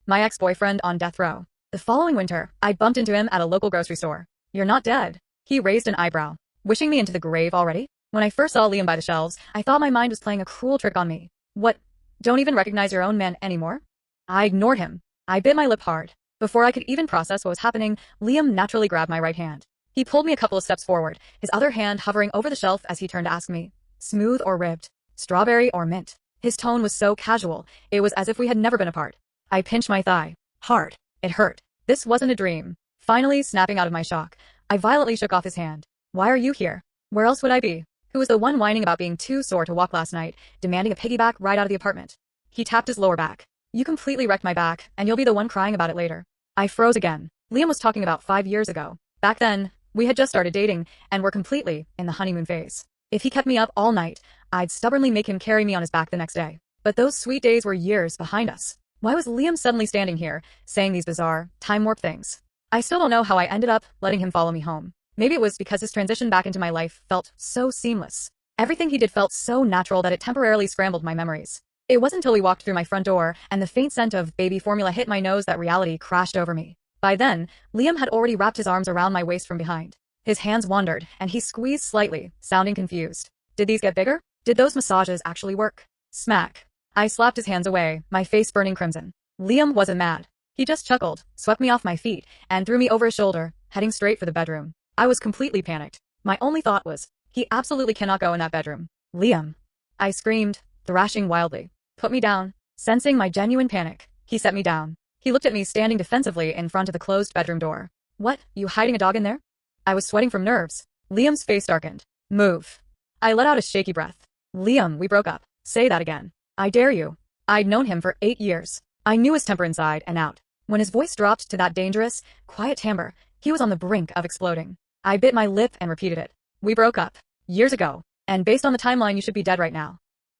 my ex-boyfriend on death row. The following winter, I bumped into him at a local grocery store. You're not dead. He raised an eyebrow. Wishing me into the grave already? When I first saw Liam by the shelves, I thought my mind was playing a cruel trick on me. What? Don't even recognize your own man anymore? I ignored him. I bit my lip hard. Before I could even process what was happening, Liam naturally grabbed my right hand. He pulled me a couple of steps forward, his other hand hovering over the shelf as he turned to ask me, smooth or ribbed? Strawberry or mint? His tone was so casual, it was as if we had never been apart. I pinched my thigh. Hard. It hurt. This wasn't a dream. Finally, snapping out of my shock, I violently shook off his hand. Why are you here? Where else would I be? Who was the one whining about being too sore to walk last night, demanding a piggyback right out of the apartment? He tapped his lower back. You completely wrecked my back, and you'll be the one crying about it later. I froze again. Liam was talking about 5 years ago. Back then, we had just started dating, and were completely in the honeymoon phase. If he kept me up all night, I'd stubbornly make him carry me on his back the next day. But those sweet days were years behind us. Why was Liam suddenly standing here, saying these bizarre, time-warp things? I still don't know how I ended up letting him follow me home. Maybe it was because his transition back into my life felt so seamless. Everything he did felt so natural that it temporarily scrambled my memories. It wasn't until we walked through my front door and the faint scent of baby formula hit my nose that reality crashed over me. By then, Liam had already wrapped his arms around my waist from behind. His hands wandered, and he squeezed slightly, sounding confused. Did these get bigger? Did those massages actually work? Smack. I slapped his hands away, my face burning crimson. Liam wasn't mad. He just chuckled, swept me off my feet, and threw me over his shoulder, heading straight for the bedroom. I was completely panicked. My only thought was, he absolutely cannot go in that bedroom. Liam. I screamed, thrashing wildly. Put me down. Sensing my genuine panic, he set me down. He looked at me standing defensively in front of the closed bedroom door. What, you hiding a dog in there? I was sweating from nerves. Liam's face darkened. Move. I let out a shaky breath. Liam, we broke up. Say that again. I dare you. I'd known him for 8 years. I knew his temper inside and out. When his voice dropped to that dangerous, quiet timbre, he was on the brink of exploding. I bit my lip and repeated it. We broke up. Years ago. And based on the timeline, you should be dead right now.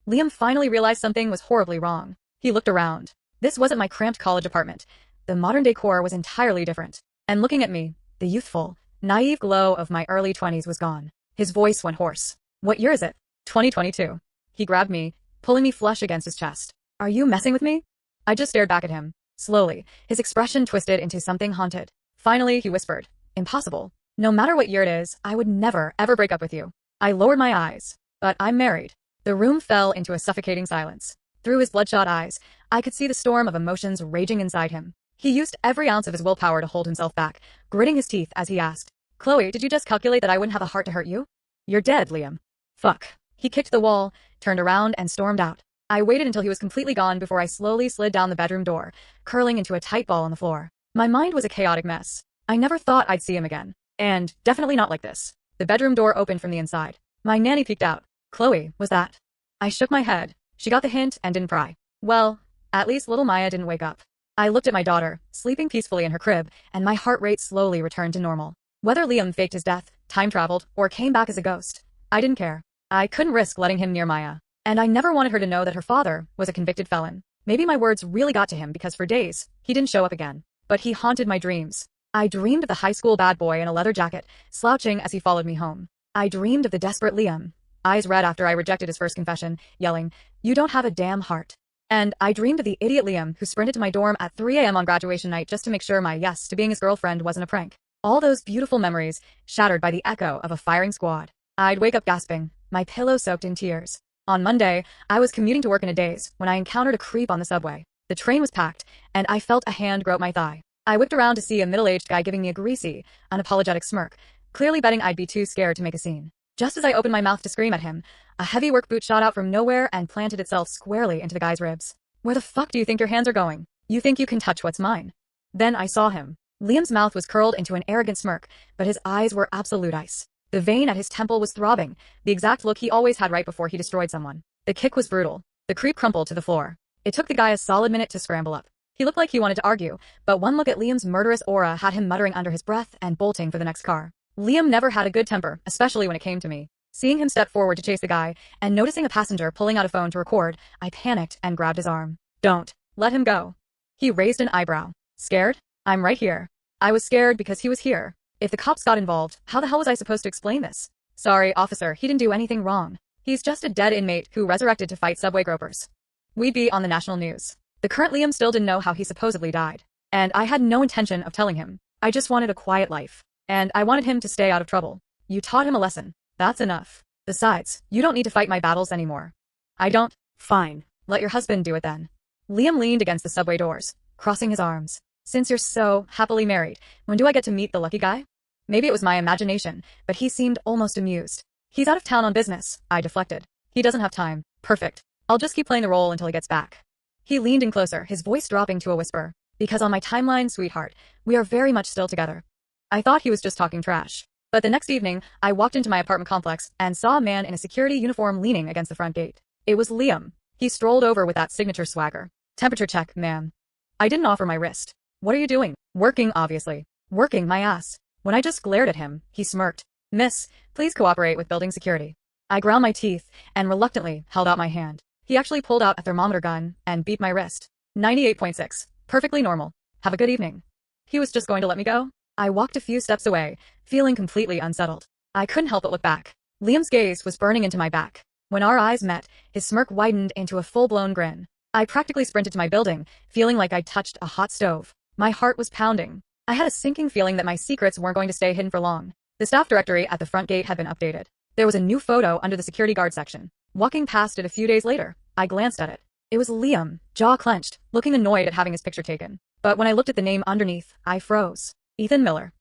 Liam finally realized something was horribly wrong. He looked around. This wasn't my cramped college apartment. The modern decor was entirely different. And looking at me, the youthful, naive glow of my early 20s was gone. His voice went hoarse. What year is it? 2022. He grabbed me, pulling me flush against his chest. Are you messing with me? I just stared back at him. Slowly, his expression twisted into something haunted. Finally, he whispered, impossible. No matter what year it is, I would never, ever break up with you. I lowered my eyes. But I'm married. The room fell into a suffocating silence. Through his bloodshot eyes, I could see the storm of emotions raging inside him. He used every ounce of his willpower to hold himself back, gritting his teeth as he asked, Chloe, did you just calculate that I wouldn't have a heart to hurt you? You're dead, Liam. Fuck. He kicked the wall, turned around, and stormed out. I waited until he was completely gone before I slowly slid down the bedroom door, curling into a tight ball on the floor. My mind was a chaotic mess. I never thought I'd see him again. And definitely not like this. The bedroom door opened from the inside. My nanny peeked out. Chloe, was that? I shook my head. She got the hint and didn't pry. Well, at least little Maya didn't wake up. I looked at my daughter, sleeping peacefully in her crib, and my heart rate slowly returned to normal. Whether Liam faked his death, time-traveled, or came back as a ghost, I didn't care. I couldn't risk letting him near Maya. And I never wanted her to know that her father was a convicted felon. Maybe my words really got to him because for days, he didn't show up again. But he haunted my dreams. I dreamed of the high school bad boy in a leather jacket, slouching as he followed me home. I dreamed of the desperate Liam, eyes red after I rejected his first confession, yelling, you don't have a damn heart. And I dreamed of the idiot Liam who sprinted to my dorm at 3 a.m. on graduation night just to make sure my yes to being his girlfriend wasn't a prank. All those beautiful memories, shattered by the echo of a firing squad. I'd wake up gasping, my pillow soaked in tears. On Monday, I was commuting to work in a daze when I encountered a creep on the subway. The train was packed, and I felt a hand grope my thigh. I whipped around to see a middle-aged guy giving me a greasy, unapologetic smirk, clearly betting I'd be too scared to make a scene. Just as I opened my mouth to scream at him, a heavy work boot shot out from nowhere and planted itself squarely into the guy's ribs. Where the fuck do you think your hands are going? You think you can touch what's mine? Then I saw him. Liam's mouth was curled into an arrogant smirk, but his eyes were absolute ice. The vein at his temple was throbbing, the exact look he always had right before he destroyed someone. The kick was brutal. The creep crumpled to the floor. It took the guy a solid minute to scramble up. He looked like he wanted to argue, but one look at Liam's murderous aura had him muttering under his breath and bolting for the next car. Liam never had a good temper, especially when it came to me. Seeing him step forward to chase the guy, and noticing a passenger pulling out a phone to record, I panicked and grabbed his arm. Don't. Let him go. He raised an eyebrow. Scared? I'm right here. I was scared because he was here. If the cops got involved, how the hell was I supposed to explain this? Sorry, officer, he didn't do anything wrong. He's just a dead inmate who resurrected to fight subway gropers. We'd be on the national news. The current Liam still didn't know how he supposedly died. And I had no intention of telling him. I just wanted a quiet life. And I wanted him to stay out of trouble. You taught him a lesson. That's enough. Besides, you don't need to fight my battles anymore. I don't? Fine. Let your husband do it then. Liam leaned against the subway doors, crossing his arms. Since you're so happily married, when do I get to meet the lucky guy? Maybe it was my imagination, but he seemed almost amused. He's out of town on business, I deflected. He doesn't have time. Perfect. I'll just keep playing the role until he gets back. He leaned in closer, his voice dropping to a whisper. Because on my timeline, sweetheart, we are very much still together. I thought he was just talking trash. But the next evening, I walked into my apartment complex and saw a man in a security uniform leaning against the front gate. It was Liam. He strolled over with that signature swagger. Temperature check, ma'am. I didn't offer my wrist. What are you doing? Working, obviously. Working my ass. When I just glared at him, he smirked. Miss, please cooperate with building security. I ground my teeth and reluctantly held out my hand. He actually pulled out a thermometer gun and beat my wrist. 98.6. Perfectly normal. Have a good evening. He was just going to let me go? I walked a few steps away, feeling completely unsettled. I couldn't help but look back. Liam's gaze was burning into my back. When our eyes met, his smirk widened into a full-blown grin. I practically sprinted to my building, feeling like I'd touched a hot stove. My heart was pounding. I had a sinking feeling that my secrets weren't going to stay hidden for long. The staff directory at the front gate had been updated. There was a new photo under the security guard section. Walking past it a few days later, I glanced at it. It was Liam, jaw clenched, looking annoyed at having his picture taken. But when I looked at the name underneath, I froze. Ethan Miller.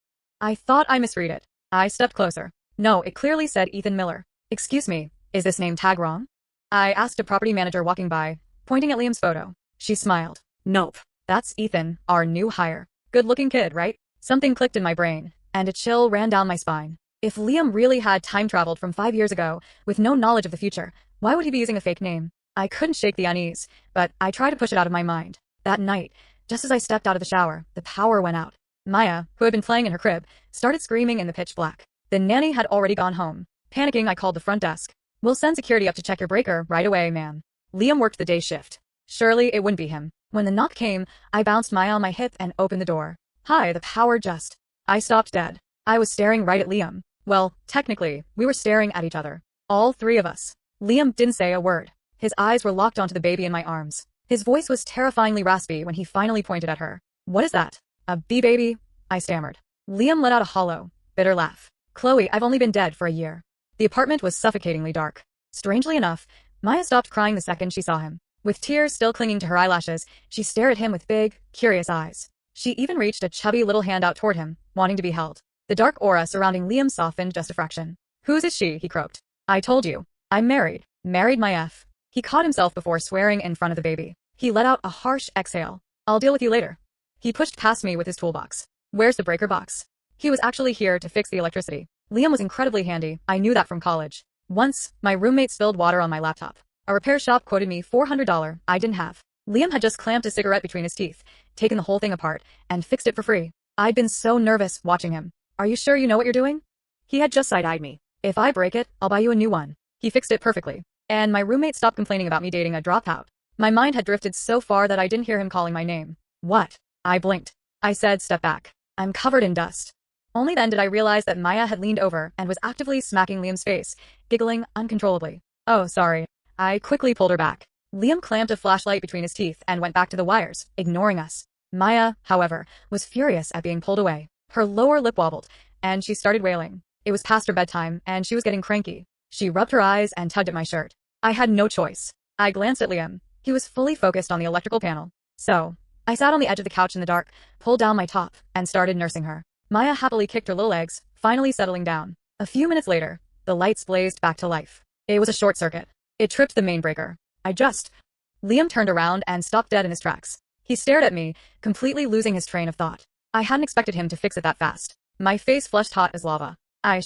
I thought I misread it. I stepped closer. No, it clearly said Ethan Miller. Excuse me, is this name tag wrong? I asked a property manager walking by, pointing at Liam's photo. She smiled. Nope. That's Ethan, our new hire. Good-looking kid, right? Something clicked in my brain, and a chill ran down my spine. If Liam really had time-traveled from 5 years ago, with no knowledge of the future, why would he be using a fake name? I couldn't shake the unease, but I tried to push it out of my mind. That night, just as I stepped out of the shower, the power went out. Maya, who had been playing in her crib, started screaming in the pitch black. The nanny had already gone home. Panicking, I called the front desk. We'll send security up to check your breaker right away, ma'am. Liam worked the day shift. Surely it wouldn't be him. When the knock came, I bounced Maya on my hip and opened the door. Hi, the power just. I stopped dead. I was staring right at Liam. Well, technically, we were staring at each other. All three of us. Liam didn't say a word. His eyes were locked onto the baby in my arms. His voice was terrifyingly raspy when he finally pointed at her. What is that? A bee baby? I stammered. Liam let out a hollow, bitter laugh. Chloe, I've only been dead for a year. The apartment was suffocatingly dark. Strangely enough, Maya stopped crying the second she saw him. With tears still clinging to her eyelashes, she stared at him with big, curious eyes. She even reached a chubby little hand out toward him, wanting to be held. The dark aura surrounding Liam softened just a fraction. Whose is she? He croaked. I told you. I'm married. Married my F. He caught himself before swearing in front of the baby. He let out a harsh exhale. I'll deal with you later. He pushed past me with his toolbox. Where's the breaker box? He was actually here to fix the electricity. Liam was incredibly handy. I knew that from college. Once, my roommate spilled water on my laptop. A repair shop quoted me $400 I didn't have. Liam had just clamped a cigarette between his teeth, taken the whole thing apart, and fixed it for free. I'd been so nervous watching him. Are you sure you know what you're doing? He had just side-eyed me. If I break it, I'll buy you a new one. He fixed it perfectly. And my roommate stopped complaining about me dating a dropout. My mind had drifted so far that I didn't hear him calling my name. What? I blinked. I said, step back. I'm covered in dust. Only then did I realize that Maya had leaned over and was actively smacking Liam's face, giggling uncontrollably. Oh, sorry. I quickly pulled her back. Liam clamped a flashlight between his teeth and went back to the wires, ignoring us. Maya, however, was furious at being pulled away. Her lower lip wobbled, and she started wailing. It was past her bedtime, and she was getting cranky. She rubbed her eyes and tugged at my shirt. I had no choice. I glanced at Liam. He was fully focused on the electrical panel. So, I sat on the edge of the couch in the dark, pulled down my top, and started nursing her. Maya happily kicked her little legs, finally settling down. A few minutes later, the lights blazed back to life. It was a short circuit. It tripped the main breaker. Liam turned around and stopped dead in his tracks. He stared at me, completely losing his train of thought. I hadn't expected him to fix it that fast. My face flushed hot as lava. I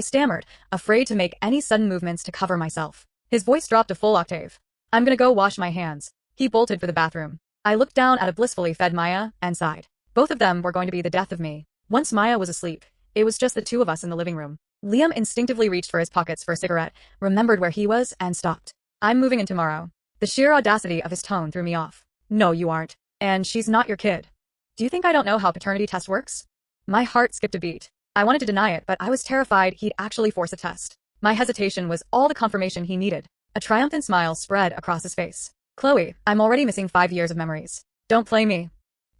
stammered, afraid to make any sudden movements to cover myself. His voice dropped a full octave. I'm gonna go wash my hands. He bolted for the bathroom. I looked down at a blissfully fed Maya and sighed. Both of them were going to be the death of me. Once Maya was asleep, it was just the two of us in the living room. Liam instinctively reached for his pockets for a cigarette, remembered where he was, and stopped. I'm moving in tomorrow. The sheer audacity of his tone threw me off. No, you aren't. And she's not your kid. Do you think I don't know how paternity test works? My heart skipped a beat. I wanted to deny it, but I was terrified he'd actually force a test. My hesitation was all the confirmation he needed. A triumphant smile spread across his face. Chloe, I'm already missing 5 years of memories. Don't play me.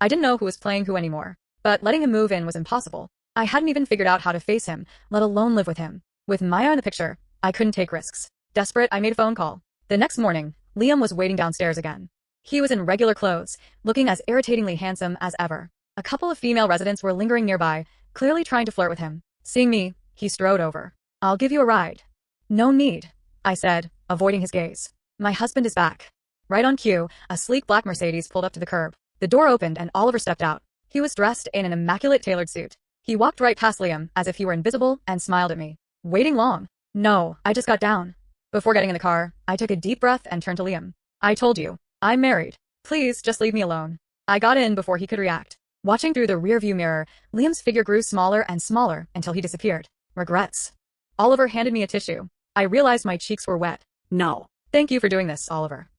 I didn't know who was playing who anymore, but letting him move in was impossible. I hadn't even figured out how to face him, let alone live with him. With Maya in the picture, I couldn't take risks. Desperate, I made a phone call. The next morning, Liam was waiting downstairs again. He was in regular clothes, looking as irritatingly handsome as ever. A couple of female residents were lingering nearby, clearly trying to flirt with him. Seeing me, he strode over. I'll give you a ride. No need, I said, avoiding his gaze. My husband is back. Right on cue, a sleek black Mercedes pulled up to the curb. The door opened and Oliver stepped out. He was dressed in an immaculate tailored suit. He walked right past Liam as if he were invisible and smiled at me. Waiting long? No, I just got down. Before getting in the car, I took a deep breath and turned to Liam. I told you, I'm married. Please just leave me alone. I got in before he could react. Watching through the rearview mirror, Liam's figure grew smaller and smaller until he disappeared. Regrets. Oliver handed me a tissue. I realized my cheeks were wet. No. Thank you for doing this, Oliver.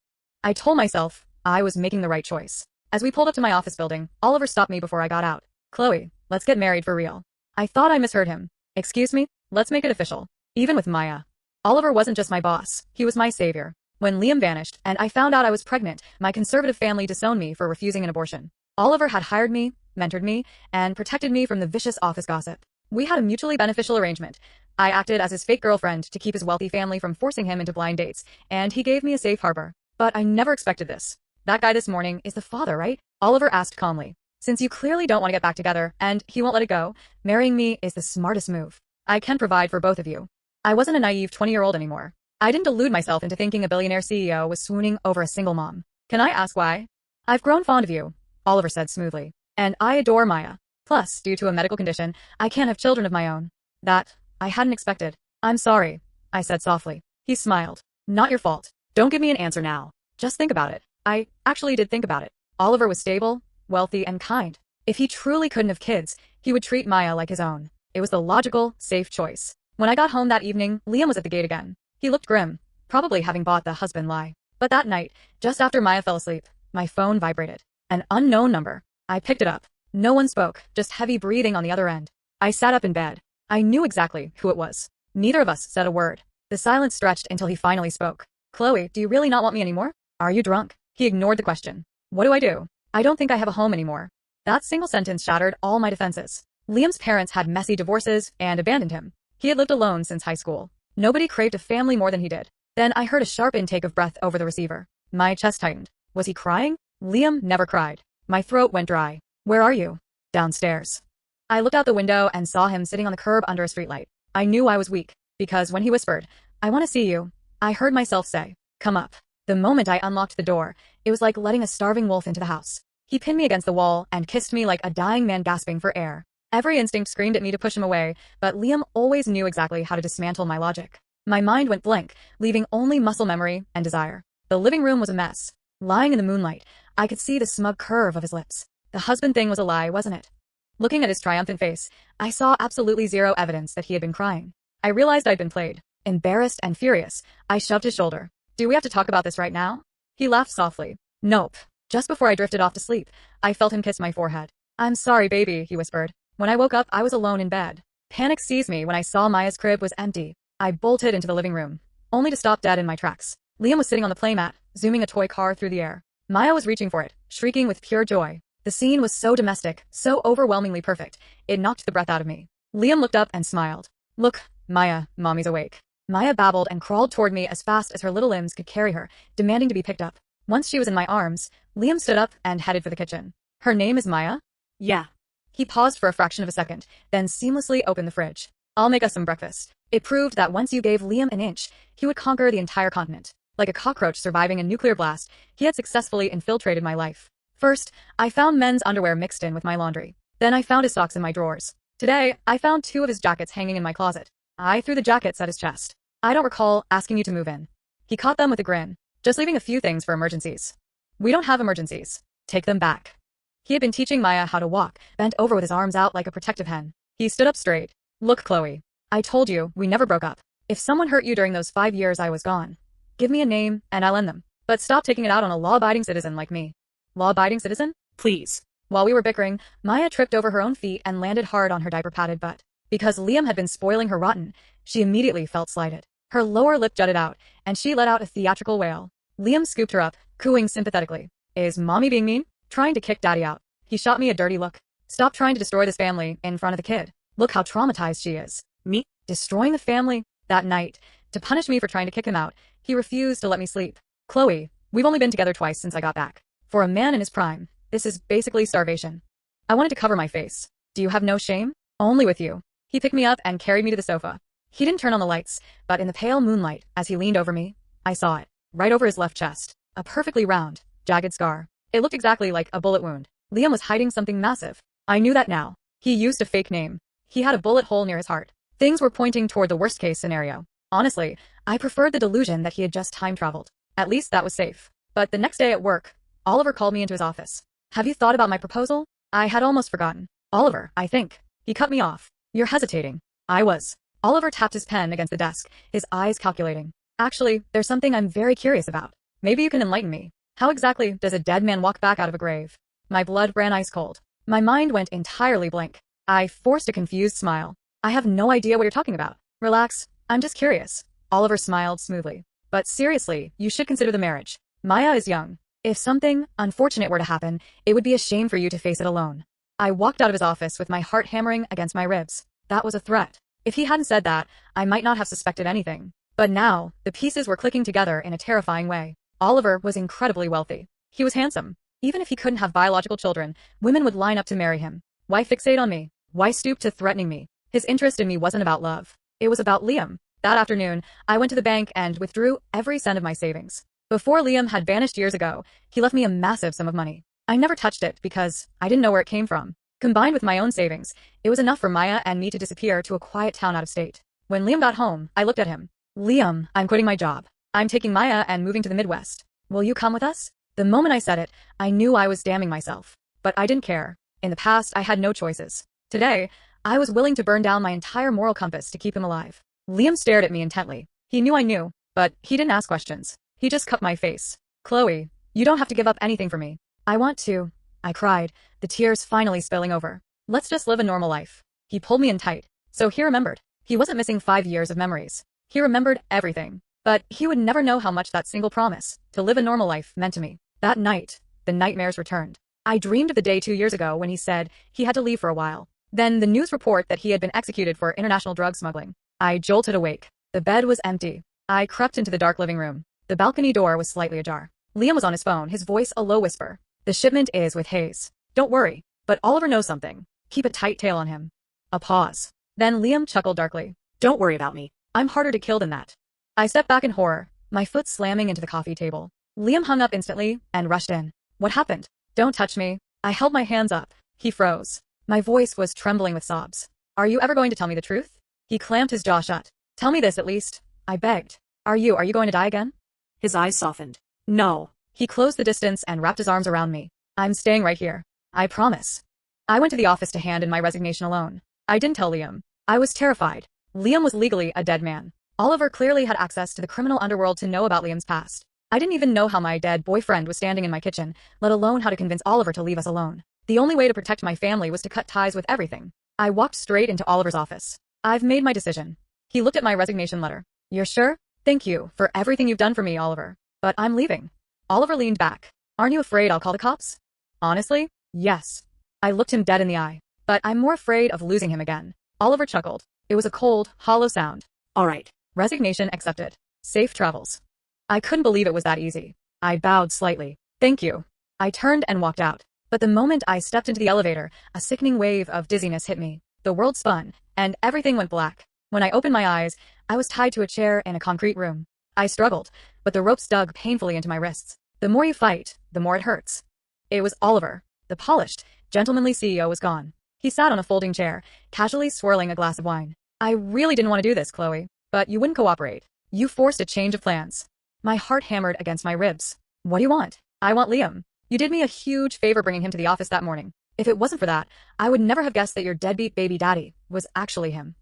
I told myself I was making the right choice. As we pulled up to my office building, Oliver stopped me before I got out. Chloe, let's get married for real. I thought I misheard him. Excuse me? Let's make it official. Even with Maya. Oliver wasn't just my boss, he was my savior. When Liam vanished and I found out I was pregnant, my conservative family disowned me for refusing an abortion. Oliver had hired me, mentored me, and protected me from the vicious office gossip. We had a mutually beneficial arrangement. I acted as his fake girlfriend to keep his wealthy family from forcing him into blind dates, and he gave me a safe harbor. But I never expected this. That guy this morning is the father, right? Oliver asked calmly. Since you clearly don't want to get back together, and he won't let it go, marrying me is the smartest move. I can provide for both of you. I wasn't a naive 20-year-old anymore. I didn't delude myself into thinking a billionaire CEO was swooning over a single mom. Can I ask why? I've grown fond of you, Oliver said smoothly. And I adore Maya. Plus, due to a medical condition, I can't have children of my own. That, I hadn't expected. I'm sorry, I said softly. He smiled. Not your fault. Don't give me an answer now. Just think about it. I actually did think about it. Oliver was stable, wealthy, and kind. If he truly couldn't have kids, he would treat Maya like his own. It was the logical, safe choice. When I got home that evening, Liam was at the gate again. He looked grim, probably having bought the husband lie. But that night, just after Maya fell asleep, my phone vibrated. An unknown number. I picked it up. No one spoke, just heavy breathing on the other end. I sat up in bed. I knew exactly who it was. Neither of us said a word. The silence stretched until he finally spoke. Chloe, do you really not want me anymore? Are you drunk? He ignored the question. What do I do? I don't think I have a home anymore. That single sentence shattered all my defenses. Liam's parents had messy divorces and abandoned him. He had lived alone since high school. Nobody craved a family more than he did. Then I heard a sharp intake of breath over the receiver. My chest tightened. Was he crying? Liam never cried. My throat went dry. Where are you? Downstairs. I looked out the window and saw him sitting on the curb under a streetlight. I knew I was weak, because when he whispered, I want to see you, I heard myself say, come up. The moment I unlocked the door, it was like letting a starving wolf into the house. He pinned me against the wall and kissed me like a dying man gasping for air. Every instinct screamed at me to push him away, but Liam always knew exactly how to dismantle my logic. My mind went blank, leaving only muscle memory and desire. The living room was a mess. Lying in the moonlight, I could see the smug curve of his lips. The husband thing was a lie, wasn't it? Looking at his triumphant face, I saw absolutely zero evidence that he had been crying. I realized I'd been played. Embarrassed and furious, I shoved his shoulder. Do we have to talk about this right now? He laughed softly. Nope. Just before I drifted off to sleep, I felt him kiss my forehead. I'm sorry, baby, he whispered. When I woke up, I was alone in bed. Panic seized me when I saw Maya's crib was empty. I bolted into the living room, only to stop dead in my tracks. Liam was sitting on the playmat, zooming a toy car through the air. Maya was reaching for it, shrieking with pure joy. The scene was so domestic, so overwhelmingly perfect, it knocked the breath out of me. Liam looked up and smiled. Look, Maya, mommy's awake. Maya babbled and crawled toward me as fast as her little limbs could carry her, demanding to be picked up. Once she was in my arms, Liam stood up and headed for the kitchen. Her name is Maya? Yeah. He paused for a fraction of a second, then seamlessly opened the fridge. I'll make us some breakfast. It proved that once you gave Liam an inch, he would conquer the entire continent. Like a cockroach surviving a nuclear blast, he had successfully infiltrated my life. First, I found men's underwear mixed in with my laundry. Then I found his socks in my drawers. Today, I found 2 of his jackets hanging in my closet. I threw the jackets at his chest. I don't recall asking you to move in. He caught them with a grin. Just leaving a few things for emergencies. We don't have emergencies. Take them back. He had been teaching Maya how to walk, bent over with his arms out like a protective hen. He stood up straight. Look, Chloe. I told you, we never broke up. If someone hurt you during those 5 years I was gone, give me a name, and I'll end them. But stop taking it out on a law-abiding citizen like me. Law-abiding citizen? Please. While we were bickering, Maya tripped over her own feet and landed hard on her diaper-padded butt. Because Liam had been spoiling her rotten, she immediately felt slighted. Her lower lip jutted out, and she let out a theatrical wail. Liam scooped her up, cooing sympathetically. Is mommy being mean? Trying to kick daddy out. He shot me a dirty look. Stop trying to destroy this family in front of the kid. Look how traumatized she is. Me? Destroying the family? That night, to punish me for trying to kick him out, he refused to let me sleep. Chloe, we've only been together twice since I got back. For a man in his prime, this is basically starvation. I wanted to cover my face. Do you have no shame? Only with you. He picked me up and carried me to the sofa. He didn't turn on the lights, but in the pale moonlight, as he leaned over me, I saw it. Right over his left chest. A perfectly round, jagged scar. It looked exactly like a bullet wound. Liam was hiding something massive. I knew that now. He used a fake name. He had a bullet hole near his heart. Things were pointing toward the worst-case scenario. Honestly, I preferred the delusion that he had just time-traveled. At least that was safe. But the next day at work, Oliver called me into his office. Have you thought about my proposal? I had almost forgotten. Oliver, I think. He cut me off. You're hesitating. I was. Oliver tapped his pen against the desk, his eyes calculating. Actually, there's something I'm very curious about. Maybe you can enlighten me. How exactly does a dead man walk back out of a grave? My blood ran ice cold. My mind went entirely blank. I forced a confused smile. I have no idea what you're talking about. Relax, I'm just curious. Oliver smiled smoothly. But seriously, you should consider the marriage. Maya is young. If something unfortunate were to happen, it would be a shame for you to face it alone. I walked out of his office with my heart hammering against my ribs. That was a threat. If he hadn't said that, I might not have suspected anything. But now, the pieces were clicking together in a terrifying way. Oliver was incredibly wealthy. He was handsome. Even if he couldn't have biological children, women would line up to marry him. Why fixate on me? Why stoop to threatening me? His interest in me wasn't about love. It was about Liam. That afternoon, I went to the bank and withdrew every cent of my savings. Before Liam had vanished years ago, he left me a massive sum of money. I never touched it because I didn't know where it came from. Combined with my own savings, it was enough for Maya and me to disappear to a quiet town out of state. When Liam got home, I looked at him. Liam, I'm quitting my job. I'm taking Maya and moving to the Midwest. Will you come with us? The moment I said it, I knew I was damning myself. But I didn't care. In the past, I had no choices. Today, I was willing to burn down my entire moral compass to keep him alive. Liam stared at me intently. He knew I knew, but he didn't ask questions. He just cupped my face. Chloe, you don't have to give up anything for me. I want to. I cried, the tears finally spilling over. Let's just live a normal life. He pulled me in tight. So he remembered. He wasn't missing 5 years of memories. He remembered everything. But he would never know how much that single promise, to live a normal life, meant to me. That night, the nightmares returned. I dreamed of the day 2 years ago when he said he had to leave for a while. Then the news report that he had been executed for international drug smuggling. I jolted awake. The bed was empty. I crept into the dark living room. The balcony door was slightly ajar. Liam was on his phone, his voice a low whisper. The shipment is with Hayes. Don't worry. But Oliver knows something. Keep a tight tail on him. A pause. Then Liam chuckled darkly. Don't worry about me. I'm harder to kill than that. I stepped back in horror, my foot slamming into the coffee table. Liam hung up instantly and rushed in. What happened? Don't touch me. I held my hands up. He froze. My voice was trembling with sobs. Are you ever going to tell me the truth? He clamped his jaw shut. Tell me this at least. I begged. Are you going to die again? His eyes softened. No. He closed the distance and wrapped his arms around me. I'm staying right here. I promise. I went to the office to hand in my resignation alone. I didn't tell Liam. I was terrified. Liam was legally a dead man. Oliver clearly had access to the criminal underworld to know about Liam's past. I didn't even know how my dead boyfriend was standing in my kitchen, let alone how to convince Oliver to leave us alone. The only way to protect my family was to cut ties with everything. I walked straight into Oliver's office. I've made my decision. He looked at my resignation letter. You're sure? Thank you for everything you've done for me, Oliver. But I'm leaving. Oliver leaned back. Aren't you afraid I'll call the cops? Honestly, yes. I looked him dead in the eye. But I'm more afraid of losing him again. Oliver chuckled. It was a cold, hollow sound. All right. Resignation accepted. Safe travels. I couldn't believe it was that easy. I bowed slightly. Thank you. I turned and walked out. But the moment I stepped into the elevator, a sickening wave of dizziness hit me. The world spun, and everything went black. When I opened my eyes, I was tied to a chair in a concrete room. I struggled, but the ropes dug painfully into my wrists. The more you fight, the more it hurts. It was Oliver. The polished, gentlemanly CEO was gone. He sat on a folding chair, casually swirling a glass of wine. I really didn't want to do this, Chloe, but you wouldn't cooperate. You forced a change of plans. My heart hammered against my ribs. What do you want? I want Liam. You did me a huge favor bringing him to the office that morning. If it wasn't for that, I would never have guessed that your deadbeat baby daddy was actually him.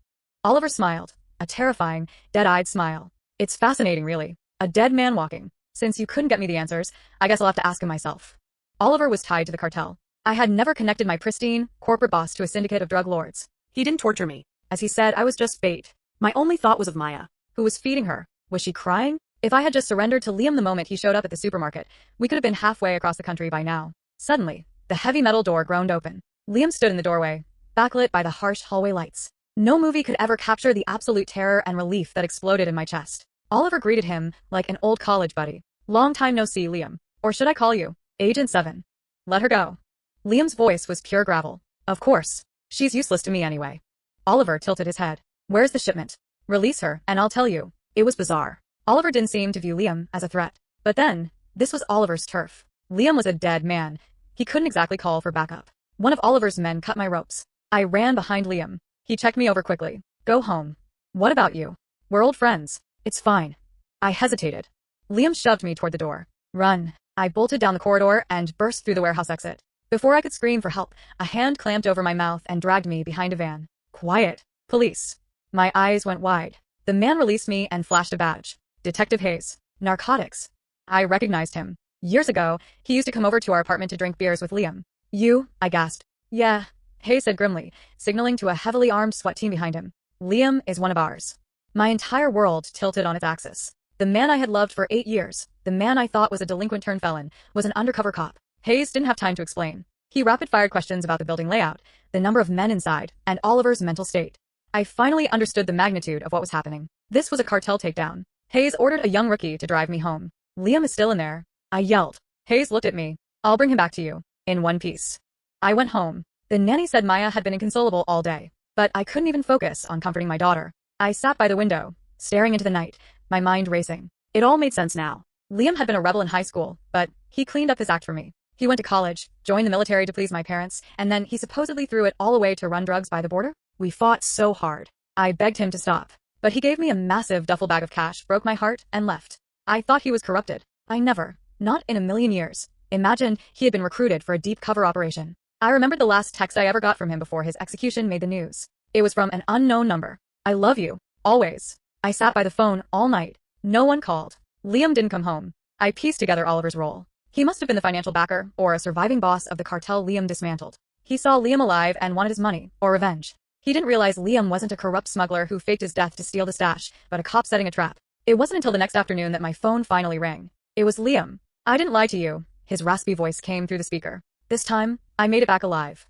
Oliver smiled, a terrifying, dead-eyed smile. It's fascinating, really. A dead man walking. Since you couldn't get me the answers, I guess I'll have to ask him myself. Oliver was tied to the cartel. I had never connected my pristine, corporate boss to a syndicate of drug lords. He didn't torture me. As he said, I was just bait. My only thought was of Maya. Who was feeding her? Was she crying? If I had just surrendered to Liam the moment he showed up at the supermarket, we could have been halfway across the country by now. Suddenly, the heavy metal door groaned open. Liam stood in the doorway, backlit by the harsh hallway lights. No movie could ever capture the absolute terror and relief that exploded in my chest. Oliver greeted him like an old college buddy. Long time no see, Liam. Or should I call you Agent 7? Let her go. Liam's voice was pure gravel. Of course. She's useless to me anyway. Oliver tilted his head. Where's the shipment? Release her, and I'll tell you. It was bizarre. Oliver didn't seem to view Liam as a threat. But then, this was Oliver's turf. Liam was a dead man. He couldn't exactly call for backup. One of Oliver's men cut my ropes. I ran behind Liam. He checked me over quickly. Go home. What about you? We're old friends. It's fine. I hesitated. Liam shoved me toward the door. Run. I bolted down the corridor and burst through the warehouse exit. Before I could scream for help, a hand clamped over my mouth and dragged me behind a van. Quiet. Police. My eyes went wide. The man released me and flashed a badge. Detective Hayes. Narcotics. I recognized him. Years ago, he used to come over to our apartment to drink beers with Liam. You? I gasped. Yeah, Hayes said grimly, signaling to a heavily armed SWAT team behind him. Liam is one of ours. My entire world tilted on its axis. The man I had loved for 8 years, the man I thought was a delinquent-turned-felon, was an undercover cop. Hayes didn't have time to explain. He rapid-fired questions about the building layout, the number of men inside, and Oliver's mental state. I finally understood the magnitude of what was happening. This was a cartel takedown. Hayes ordered a young rookie to drive me home. Liam is still in there. I yelled. Hayes looked at me. I'll bring him back to you. In one piece. I went home. The nanny said Maya had been inconsolable all day, but I couldn't even focus on comforting my daughter. I sat by the window, staring into the night, my mind racing. It all made sense now. Liam had been a rebel in high school, but he cleaned up his act for me. He went to college, joined the military to please my parents, and then he supposedly threw it all away to run drugs by the border. We fought so hard. I begged him to stop, but he gave me a massive duffel bag of cash, broke my heart, and left. I thought he was corrupted. I never, not in a million years, imagined he had been recruited for a deep cover operation. I remembered the last text I ever got from him before his execution made the news. It was from an unknown number. I love you. Always. I sat by the phone all night. No one called. Liam didn't come home. I pieced together Oliver's role. He must have been the financial backer or a surviving boss of the cartel Liam dismantled. He saw Liam alive and wanted his money, or revenge. He didn't realize Liam wasn't a corrupt smuggler who faked his death to steal the stash, but a cop setting a trap. It wasn't until the next afternoon that my phone finally rang. It was Liam. I didn't lie to you. His raspy voice came through the speaker. This time, I made it back alive.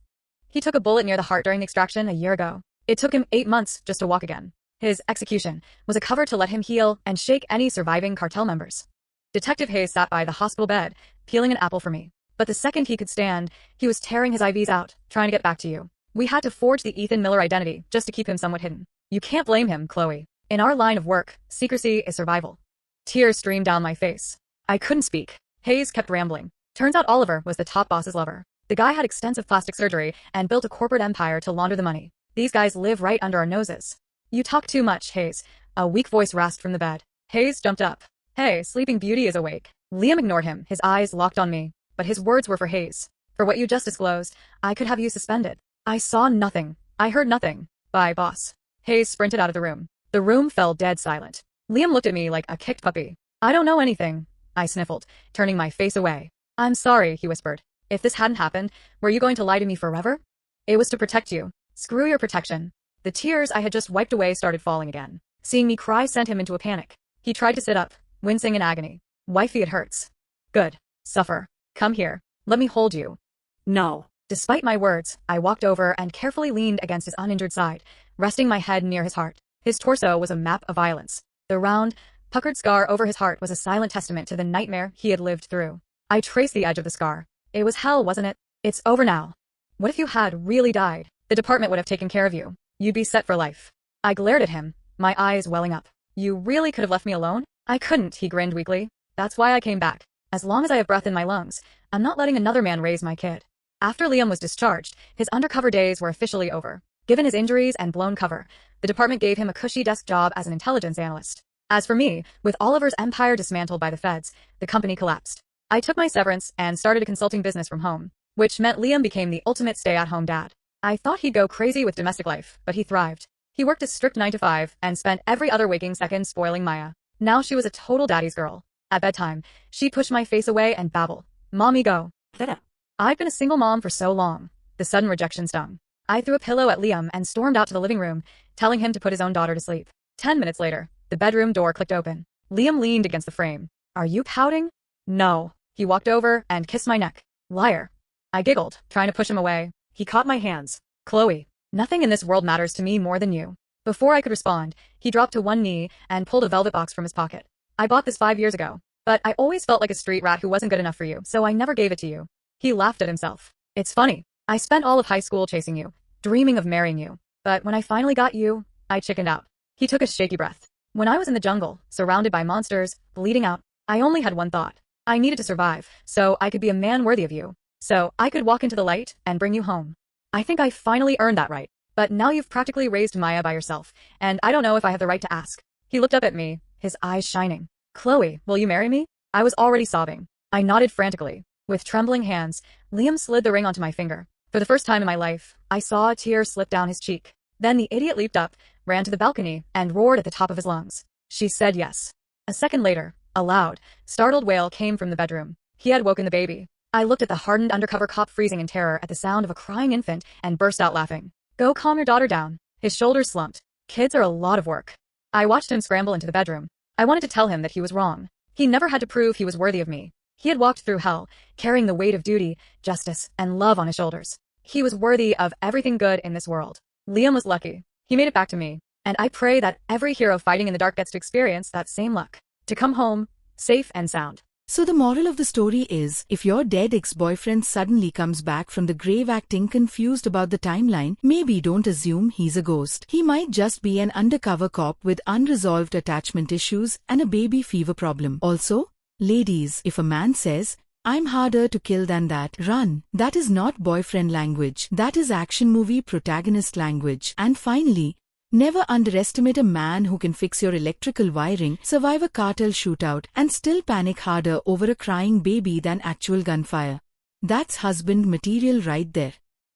He took a bullet near the heart during the extraction a year ago. It took him 8 months just to walk again. His execution was a cover to let him heal and shake any surviving cartel members. Detective Hayes sat by the hospital bed, peeling an apple for me. But the second he could stand, he was tearing his IVs out, trying to get back to you. We had to forge the Ethan Miller identity just to keep him somewhat hidden. You can't blame him, Chloe. In our line of work, secrecy is survival. Tears streamed down my face. I couldn't speak. Hayes kept rambling. Turns out Oliver was the top boss's lover. The guy had extensive plastic surgery and built a corporate empire to launder the money. These guys live right under our noses. You talk too much, Hayes. A weak voice rasped from the bed. Hayes jumped up. Hey, Sleeping Beauty is awake. Liam ignored him, his eyes locked on me. But his words were for Hayes. For what you just disclosed, I could have you suspended. I saw nothing. I heard nothing. Bye, boss. Hayes sprinted out of the room. The room fell dead silent. Liam looked at me like a kicked puppy. I don't know anything. I sniffled, turning my face away. I'm sorry, he whispered. If this hadn't happened, were you going to lie to me forever? It was to protect you. Screw your protection. The tears I had just wiped away started falling again. Seeing me cry sent him into a panic. He tried to sit up, wincing in agony. Wifey, it hurts. Good. Suffer. Come here. Let me hold you. No. Despite my words, I walked over and carefully leaned against his uninjured side, resting my head near his heart. His torso was a map of violence. The round, puckered scar over his heart was a silent testament to the nightmare he had lived through. I traced the edge of the scar. It was hell, wasn't it? It's over now. What if you had really died? The department would have taken care of you. You'd be set for life. I glared at him, my eyes welling up. You really could have left me alone? I couldn't, he grinned weakly. That's why I came back. As long as I have breath in my lungs, I'm not letting another man raise my kid. After Liam was discharged, his undercover days were officially over. Given his injuries and blown cover, the department gave him a cushy desk job as an intelligence analyst. As for me, with Oliver's empire dismantled by the feds, the company collapsed. I took my severance and started a consulting business from home, which meant Liam became the ultimate stay-at-home dad. I thought he'd go crazy with domestic life, but he thrived. He worked a strict 9 to 5 and spent every other waking second spoiling Maya. Now she was a total daddy's girl. At bedtime, she'd push my face away and babble, "Mommy, go." I'd been a single mom for so long. The sudden rejection stung. I threw a pillow at Liam and stormed out to the living room, telling him to put his own daughter to sleep. 10 minutes later, the bedroom door clicked open. Liam leaned against the frame. Are you pouting? No. He walked over and kissed my neck. Liar. I giggled, trying to push him away. He caught my hands. Chloe, nothing in this world matters to me more than you. Before I could respond, he dropped to one knee and pulled a velvet box from his pocket. I bought this 5 years ago, but I always felt like a street rat who wasn't good enough for you, so I never gave it to you. He laughed at himself. It's funny. I spent all of high school chasing you, dreaming of marrying you. But when I finally got you, I chickened out. He took a shaky breath. When I was in the jungle, surrounded by monsters, bleeding out, I only had one thought. I needed to survive, so I could be a man worthy of you. So I could walk into the light and bring you home. I think I finally earned that right. But now you've practically raised Maya by yourself, and I don't know if I have the right to ask. He looked up at me, his eyes shining. Chloe, will you marry me? I was already sobbing. I nodded frantically. With trembling hands, Liam slid the ring onto my finger. For the first time in my life, I saw a tear slip down his cheek. Then the idiot leaped up, ran to the balcony, and roared at the top of his lungs. She said yes. A second later, a loud, startled wail came from the bedroom. He had woken the baby. I looked at the hardened undercover cop freezing in terror at the sound of a crying infant and burst out laughing. Go calm your daughter down. His shoulders slumped. Kids are a lot of work. I watched him scramble into the bedroom. I wanted to tell him that he was wrong. He never had to prove he was worthy of me. He had walked through hell, carrying the weight of duty, justice, and love on his shoulders. He was worthy of everything good in this world. Liam was lucky. He made it back to me. And I pray that every hero fighting in the dark gets to experience that same luck. To come home, safe and sound. So the moral of the story is, if your dead ex-boyfriend suddenly comes back from the grave acting confused about the timeline, maybe don't assume he's a ghost. He might just be an undercover cop with unresolved attachment issues and a baby fever problem. Also, ladies, if a man says, I'm harder to kill than that, run. That is not boyfriend language. That is action movie protagonist language. And finally, never underestimate a man who can fix your electrical wiring, survive a cartel shootout, and still panic harder over a crying baby than actual gunfire. That's husband material right there.